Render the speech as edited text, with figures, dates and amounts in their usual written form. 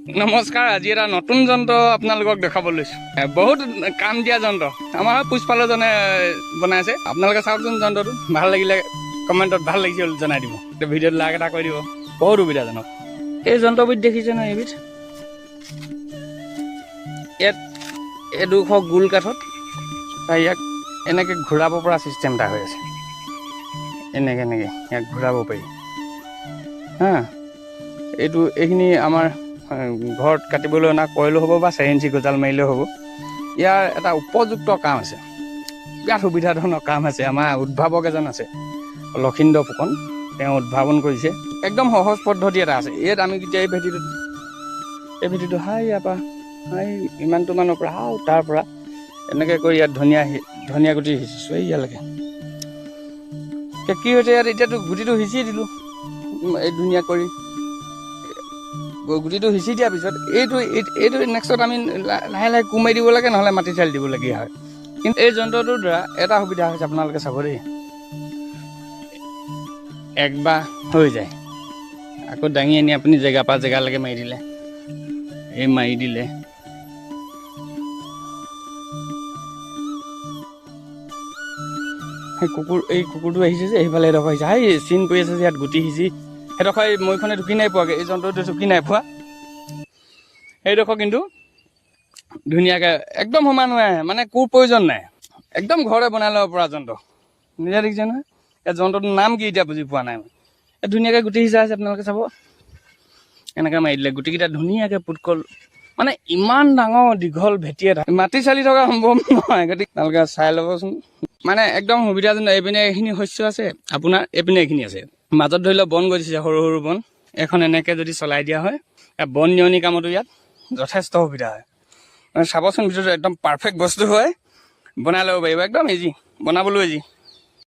নমস্কাৰ, আজি এটা নতুন যন্ত্ৰ আপোনালোকক দেখাব লৈছোঁ। বহুত কাম দিয়া যন্ত্ৰ আমাৰ পুষ্পালজনে বনাইছে। আপোনালোকে চাওকচোন যন্ত্ৰটো, ভাল লাগিলে কমেণ্টত ভাল লাগিছে বুলি জনাই দিব। ভিডিঅ'ত লাইক এটা কৰি দিব, বহুত সুবিধাজনক। এই যন্ত্ৰবিধ দেখিছে ন, এইবিধ ইয়াত এডোখ গোল কাঠত ইয়াক এনেকৈ ঘূৰাব পৰা চিষ্টেম এটা হৈ আছে। এনেকৈ ইয়াক ঘূৰাব পাৰি হা। এইখিনি আমাৰ ঘৰত কাটিবলৈ অনা কইলো হ'ব বা 4 ইঞ্চি গজাল মাৰিলেও হ'ব। ইয়াৰ এটা উপযুক্ত কাম আছে, বিৰাট সুবিধা ধৰণৰ কাম আছে। আমাৰ উদ্ভাৱক এজন আছে, লক্ষীন্দ্ৰ ফুকন, তেওঁ উদ্ভাৱন কৰিছে। একদম সহজ পদ্ধতি এটা আছে। ইয়াত আমি যেতিয়া এই ভেটিটো ইয়াৰ পৰা ইমানটো মানৰ পৰা তাৰ পৰা এনেকৈ কৰি ইয়াত ধনিয়া গুটি সিঁচিছোঁ ইয়ালৈকে। কি হৈছে ইয়াত, এতিয়াতো গুটিটো সিঁচি দিলোঁ এই ধুনীয়া কৰি। গুটিটো সিঁচি দিয়াৰ পিছত এইটো নেক্সটত আমি লাহে লাহে কোমাই দিব লাগে, নহ'লে মাটি চালি দিবলগীয়া হয়। কিন্তু এই যন্ত্ৰটোৰ দ্বাৰা এটা সুবিধা হৈছে, আপোনালোকে চাব দেই, একবাৰ হৈ যায়। আকৌ দাঙি আনি আপুনি জেগাৰ পৰা জেগালৈকে মাৰি দিলে, এই কুকুৰটো আহিছে যে সেইফালে এডোখৰ আহিছে, চিন পৰি আছে যে ইয়াত গুটি সিঁচি সেইডোখৰ মৈখনে ঢুকি নাই পোৱাগৈ, এই যন্ত্ৰটো ঢুকি নাই পোৱা। সেইডোখৰ কিন্তু ধুনীয়াকৈ একদম সমান হৈ আহে, মানে প্ৰয়োজন নাই, একদম ঘৰতে বনাই ল'ব পৰা যন্ত্ৰ। নিজে দেখিছে নহয়, এই যন্ত্ৰটোৰ নাম কি এতিয়া বুজি পোৱা নাই। ধুনীয়াকৈ গুটি সিঁচা আছে, আপোনালোকে চাব। এনেকৈ মাৰি দিলে গুটিকেইটা ধুনীয়াকৈ পুটকল, মানে ইমান ডাঙৰ দীঘল ভেটি এটা মাটি চালি থকা সম্ভৱ নহয়। গতিকে আপোনালোকে চাই ল'বচোন, মানে একদম সুবিধাজনক। এইপিনে এইখিনি শস্য আছে, আপোনাৰ এইপিনে এইখিনি আছে, মাজত ধৰি লওক বন গজিছে, সৰু সৰু বন। এখন এনেকৈ যদি চলাই দিয়া হয়, বন নিয়নি কামতো ইয়াত যথেষ্ট সুবিধা হয়। মানে চাবচোন, ভিতৰতো একদম পাৰফেক্ট বস্তু হয়, বনাই ল'ব পাৰিব, একদম ইজি, বনাবলৈও ইজি।